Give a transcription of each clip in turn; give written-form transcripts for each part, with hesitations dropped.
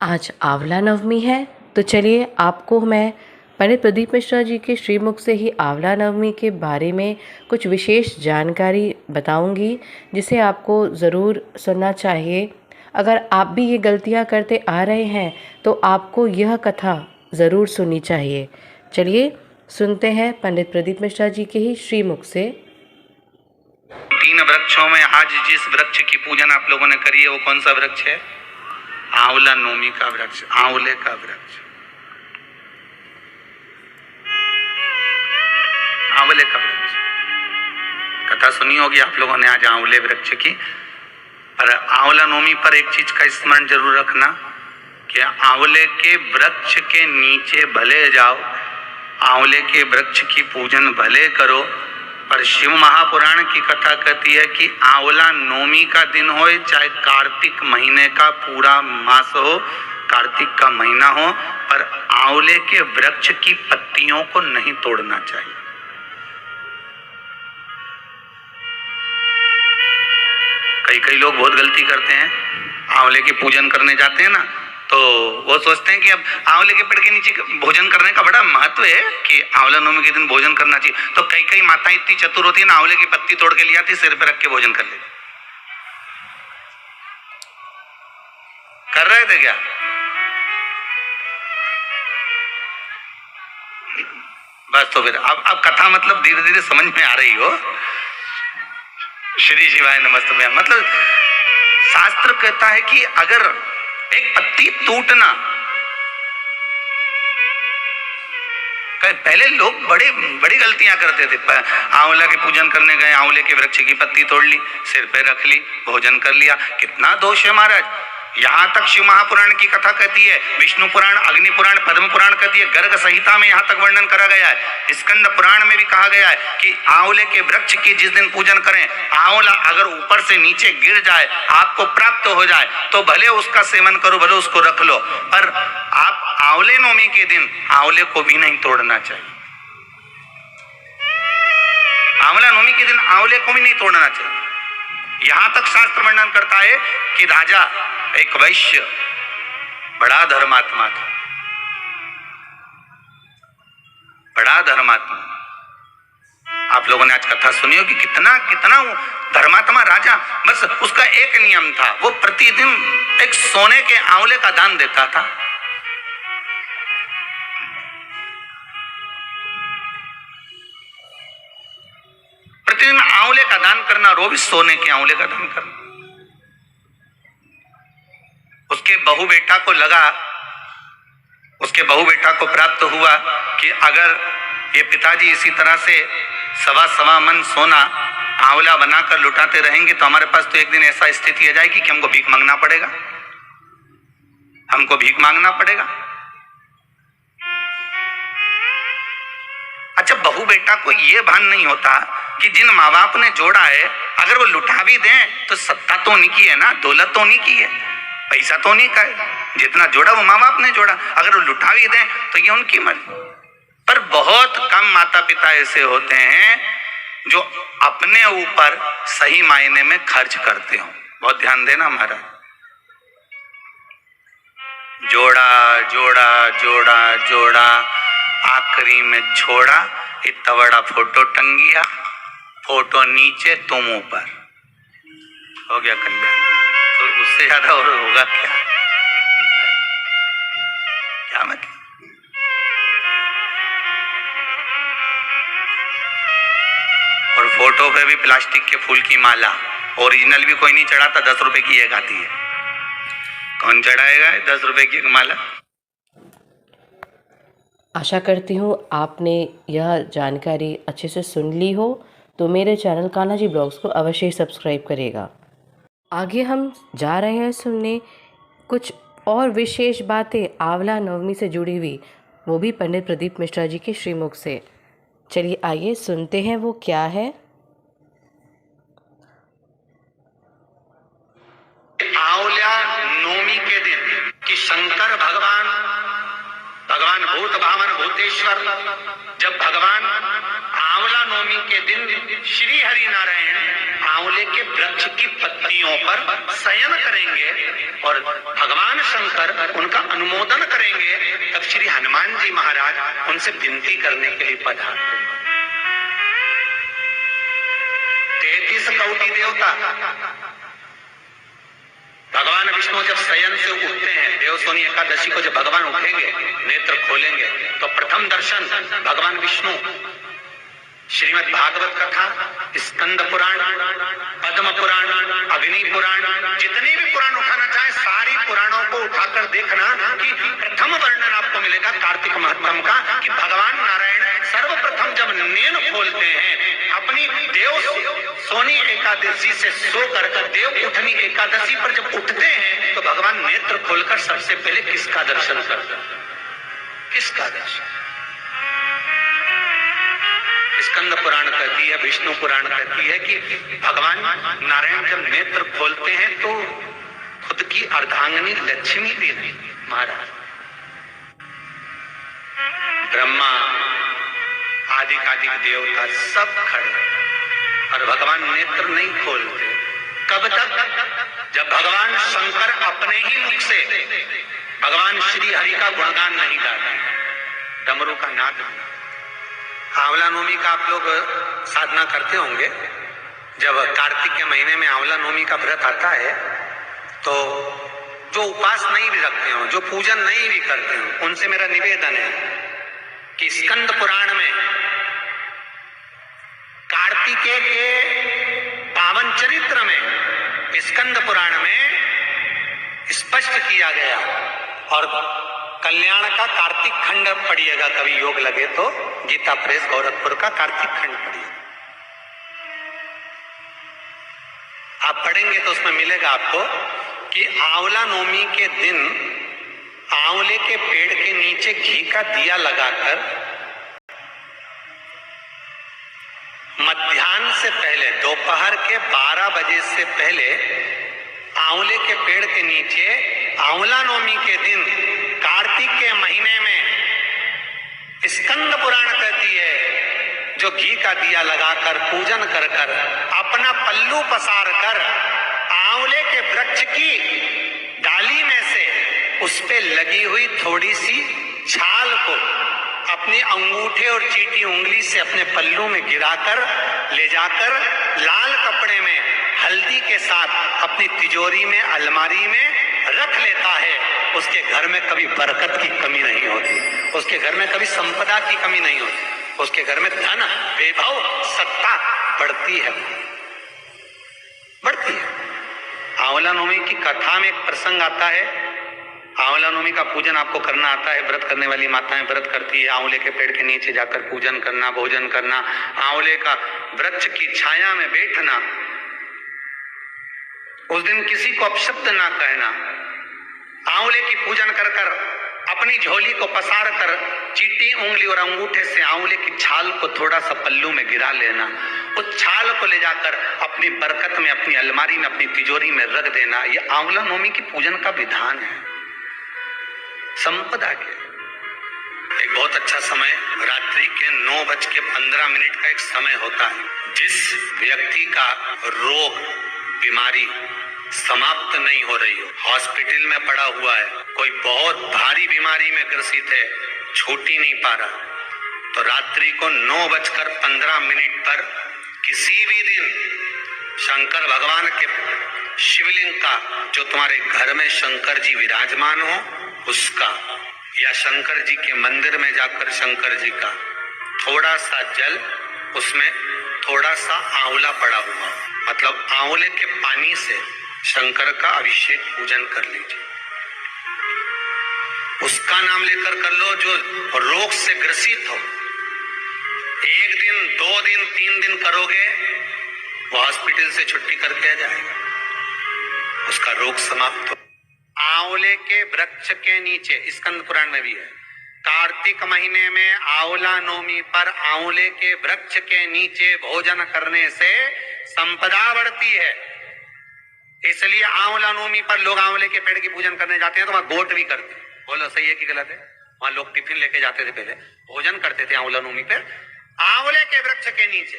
आज आंवला नवमी है, तो चलिए आपको मैं पंडित प्रदीप मिश्रा जी के श्रीमुख से ही आंवला नवमी के बारे में कुछ विशेष जानकारी बताऊंगी, जिसे आपको ज़रूर सुनना चाहिए। अगर आप भी ये गलतियां करते आ रहे हैं तो आपको यह कथा ज़रूर सुननी चाहिए। चलिए सुनते हैं पंडित प्रदीप मिश्रा जी के ही श्रीमुख से। 3 वृक्षों में आज जिस वृक्ष की पूजन आप लोगों ने करी है वो कौन सा वृक्ष है? आंवला नवमी का वृक्ष, आंवले का वृक्ष, आंवले का वृक्ष। कथा सुनी होगी आप लोगों ने आज आंवले वृक्ष की। पर आंवला नवमी पर एक चीज का स्मरण जरूर रखना कि आंवले के वृक्ष के नीचे भले जाओ, आंवले के वृक्ष की पूजन भले करो, पर शिव महापुराण की कथा कहती है कि आंवला नवमी का दिन हो चाहे कार्तिक महीने का पूरा मास हो, कार्तिक का महीना हो, पर आंवले के वृक्ष की पत्तियों को नहीं तोड़ना चाहिए। कई लोग बहुत गलती करते हैं, आंवले की पूजन करने जाते हैं ना, तो वो सोचते हैं कि अब आंवले के पेड़ के नीचे भोजन करने का बड़ा महत्व है कि आंवला नवमी के दिन भोजन करना चाहिए। तो कई माताएं इतनी चतुर होती है ना, आंवले की पत्ती तोड़ के ले आती, सिर पे रख के भोजन कर लेती। कर रहे थे क्या? बस तो फिर अब कथा मतलब धीरे धीरे समझ में आ रही हो। श्री शिवाय नमस्तुभ्यम। मतलब शास्त्र कहता है कि अगर एक पत्ती टूटना, पहले लोग बड़ी गलतियां करते थे। आंवला के पूजन करने गए, आंवले के वृक्ष की पत्ती तोड़ ली, सिर पे रख ली, भोजन कर लिया। कितना दोष है महाराज। यहाँ तक शिव महापुराण की कथा कहती है, विष्णु पुराण, अग्नि पुराण, पद्म पुराण कहती है, गर्ग संहिता में यहाँ तक वर्णन करा गया है, स्कंद पुराण में भी कहा गया है कि आंवले के वृक्ष की जिस दिन पूजन करें, आंवला अगर ऊपर से नीचे गिर जाए, आपको प्राप्त हो जाए, तो भले उसका सेवन करो, भले उसको रख लो, पर आप आंवले नवमी के दिन आंवले को भी नहीं तोड़ना चाहिए। आंवला नवमी के दिन आंवले को भी नहीं तोड़ना चाहिए। यहां तक शास्त्र वर्णन करता है कि राजा एक वैश्य, बड़ा धर्मात्मा था, बड़ा धर्मात्मा। आप लोगों ने आज कथा सुनी हो कि कितना धर्मात्मा राजा। बस उसका एक नियम था, वो प्रतिदिन एक सोने के आंवले का दान देता था। प्रतिदिन आंवले का दान करना, और वो भी सोने के आंवले का दान करना। उसके बहु बेटा को लगा, उसके बहु बेटा को प्राप्त हुआ कि अगर ये पिताजी इसी तरह से सवा मन सोना आंवला बनाकर लुटाते रहेंगे तो हमारे पास तो एक दिन ऐसा स्थिति आ जाएगी कि हमको भीख मांगना पड़ेगा, हमको भीख मांगना पड़ेगा। अच्छा, बहु बेटा को यह भान नहीं होता कि जिन माँ बाप ने जोड़ा है, अगर वो लुटा भी दें तो सत्ता तो उन्हीं की है ना, दौलत तो उन्हीं की है, पैसा तो नहीं का है। जितना जोड़ा वो माँ बाप ने जोड़ा, अगर वो लुटा भी दें तो ये उनकी मर्जी। पर बहुत कम माता पिता ऐसे होते हैं जो अपने ऊपर सही मायने में खर्च करते हो। बहुत ध्यान देना महाराज। जोड़ा जोड़ा जोड़ा जोड़ा, आखिरी में छोड़ा, इतना बड़ा फोटो टंगिया, फोटो नीचे तुम ऊपर, हो गया कल्याण। तो उससे ज्यादा और होगा क्या? क्या मतलब? और फोटो पे भी प्लास्टिक के फूल की माला, ओरिजिनल भी कोई नहीं चढ़ाता, 10 रुपए की एक आती है। कौन चढ़ाएगा 10 रुपए की माला? आशा करती हूँ आपने यह जानकारी अच्छे से सुन ली हो, तो मेरे चैनल कान्हा जी ब्लॉग्स को अवश्य सब्सक्राइब करेगा। आगे हम जा रहे हैं सुनने कुछ और विशेष बातें आंवला नवमी से जुड़ी हुई, वो भी पंडित प्रदीप मिश्रा जी के श्रीमुख से। चलिए आइए सुनते हैं वो क्या है। आंवला नवमी के दिन कि शंकर भगवान भूत भावन भूतेश्वर, जब भगवान आंवला नवमी के दिन श्री हरि नारायण आंवले के वृक्ष की पत्तियों पर शयन करेंगे और भगवान शंकर उनका अनुमोदन करेंगे, तब श्री हनुमान जी महाराज उनसे विनती करने के लिए पधारते। 33 कोटि देवता, भगवान विष्णु जब शयन से उठते हैं, देवसोनी एकादशी को जब भगवान उठेंगे, नेत्र खोलेंगे, तो प्रथम दर्शन भगवान विष्णु श्रीमद् भागवत कथा, स्कंद पुराण, पद्म पुराण, अग्नि पुराण, जितने भी पुराण उठाना चाहे सारी पुराणों को उठाकर देखना कि प्रथम वर्णन आपको मिलेगा कार्तिक महत्तम का, कि भगवान नारायण सर्वप्रथम जब नेत्र खोलते हैं अपनी देव सोनी एकादशी से सोकर देव उठनी एकादशी पर जब उठते हैं, तो भगवान नेत्र खोलकर सबसे पहले किसका दर्शन करते हैं? किसका दर्शन? स्कंद पुराण कहती है, विष्णु पुराण कहती है कि भगवान नारायण जब नेत्र खोलते हैं तो खुद की अर्धांगिनी लक्ष्मी देवी महाराज, ब्रह्मा आदिकादिक देवता सब खड़े, और भगवान नेत्र नहीं खोलते। कब तक? जब भगवान शंकर अपने ही मुख से भगवान श्री हरि का गुणगान नहीं गाते, डमरू का नाद। आंवला नवमी का आप लोग साधना करते होंगे। जब कार्तिक के महीने में आंवला नवमी का व्रत आता है, तो जो उपास नहीं भी रखते हो, जो पूजन नहीं भी करते हो, उनसे मेरा निवेदन है कि स्कंद पुराण में कार्तिकेय के पावन चरित्र में स्कंद पुराण में स्पष्ट किया गया, और कल्याण का कार्तिक खंड पढ़िएगा, कभी योग लगे तो गीता प्रेस गोरखपुर का कार्तिक खंड पढ़िए, आप पढ़ेंगे तो उसमें मिलेगा आपको कि आंवला नवमी के दिन आंवले के पेड़ के नीचे घी का दिया लगाकर मध्याह्न से पहले, दोपहर के 12 बजे से पहले आंवले के पेड़ के नीचे आंवला नवमी के दिन कार्तिक के महीने में स्कंद पुराण कहती है, जो घी का दिया लगाकर पूजन कर कर अपना पल्लू पसार कर आंवले के वृक्ष की डाली में से उस पे लगी हुई थोड़ी सी छाल को अपने अंगूठे और चीटी उंगली से अपने पल्लू में गिराकर ले जाकर लाल कपड़े में हल्दी के साथ अपनी तिजोरी में, अलमारी में रख लेता है। उसके घर में कभी बरकत की कमी नहीं होती, उसके घर में कभी संपदा की कमी नहीं होती, उसके घर में धन, वैभव, सत्ता बढ़ती है, बढ़ती है। आंवला नवमी की कथा में एक प्रसंग आता है। आंवला नवमी का पूजन आपको करना आता है, व्रत करने वाली माताएं व्रत करती है, आंवले के पेड़ के नीचे जाकर पूजन करना, भोजन करना, आंवले का वृक्ष की छाया में बैठना, उस दिन किसी को अपशब्द ना कहना, आंवले की पूजन कर कर अपनी झोली को पसार कर चीटी उंगली और अंगूठे से आंवले की छाल को थोड़ा सा पल्लू में गिरा लेना, उस छाल को ले जाकर अपनी बरकत में, अपनी अलमारी में, अपनी तिजोरी में रख देना। यह आंवला नवमी की पूजन का विधान है, संपदा के। एक बहुत अच्छा समय रात्रि के 9:15 का एक समय होता है, जिस व्यक्ति का रोग, बीमारी समाप्त नहीं हो रही हो, हॉस्पिटल में पड़ा हुआ है, कोई बहुत भारी बीमारी में ग्रसित है, छूट ही नहीं पा रहा, तो रात्रि को 9:15 पर किसी भी दिन शंकर भगवान के शिवलिंग का, जो तुम्हारे घर में शंकर जी विराजमान हो उसका, या शंकर जी के मंदिर में जाकर शंकर जी का थोड़ा सा जल, उसमें थोड़ा सा आंवला पड़ा हुआ, मतलब आंवले के पानी से शंकर का अभिषेक पूजन कर लीजिए। उसका नाम लेकर कर लो जो रोग से ग्रसित हो। 1 दिन, 2 दिन, 3 दिन करोगे, वो हॉस्पिटल से छुट्टी करके आ जाएगा, उसका रोग समाप्त हो। आंवले के वृक्ष के नीचे, स्कंद पुराण में भी है, कार्तिक महीने में आंवला नवमी पर आंवले के वृक्ष के नीचे भोजन करने से संपदा बढ़ती है। इसलिए आंवला नवमी पर लोग आंवले के पेड़ की पूजन करने जाते हैं, तो वहां गोट भी करते हैं। बोलो सही है कि गलत है? वहां लोग टिफिन लेके जाते थे, पहले भोजन करते थे आंवला नवमी पर। आंवले के वृक्ष के नीचे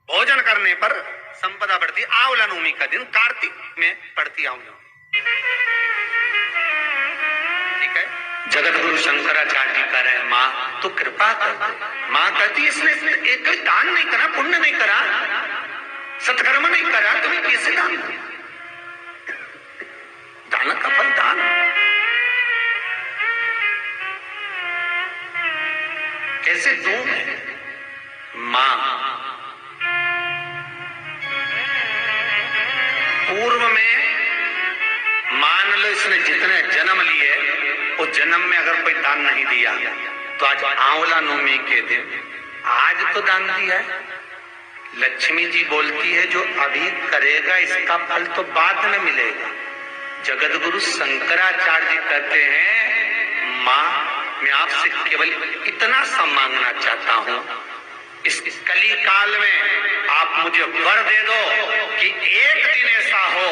भोजन करने पर संपदा बढ़ती। आंवला नवमी का दिन कार्तिक में पड़ती आंवला, ठीक है। जगत गुरु शंकराचार्य जी कह रहे हैं माँ तो कृपा कर दे। माँ कहती इसने एक दान नहीं करा, पुण्य नहीं करा, सत्कर्म नहीं करा, तुम्हें कैसे दान? दान का फल दान। कैसे दूं मैं? मां पूर्व में मान लो इसने जितने जन्म लिए उस जन्म में अगर कोई दान नहीं दिया तो आज आंवला नवमी के दिन आज तो दान दिया है। लक्ष्मी जी बोलती है जो अभी करेगा इसका फल तो बाद में मिलेगा। जगत गुरु शंकराचार्य जी कहते हैं मां मैं आपसे केवल इतना सा मांगना चाहता हूं, इस कली काल में आप मुझे वर दे दो कि एक दिन ऐसा हो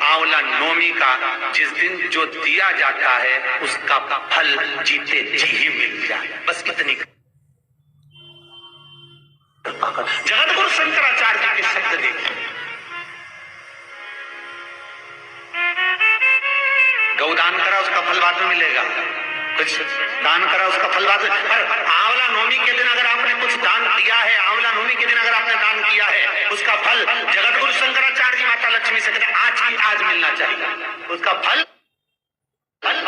आंवला नवमी का जिस दिन जो दिया जाता है उसका फल जीते जी ही मिल जाए। बस इतनी जगत गुरु शंकराचार्य जी के शब्द देखिए। गौदान करा उसका फल बाद में मिलेगा, कुछ दान करा उसका फल बाद में। पर आंवला नवमी के दिन अगर आपने कुछ दान दिया है, आंवला नवमी के दिन अगर आपने दान किया है उसका फल जगत गुरु शंकराचार्य जी माता लक्ष्मी से कहते आज ही आज मिलना चाहिए। उसका फल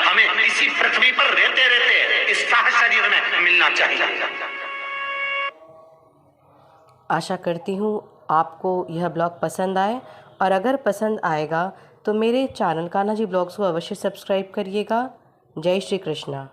हमें इसी पृथ्वी पर रहते रहते इस शरीर में मिलना चाहिए। आशा करती हूँ आपको यह ब्लॉग पसंद आए, और अगर पसंद आएगा तो मेरे चैनल कान्हा जी ब्लॉग्स को अवश्य सब्सक्राइब करिएगा। जय श्री कृष्णा।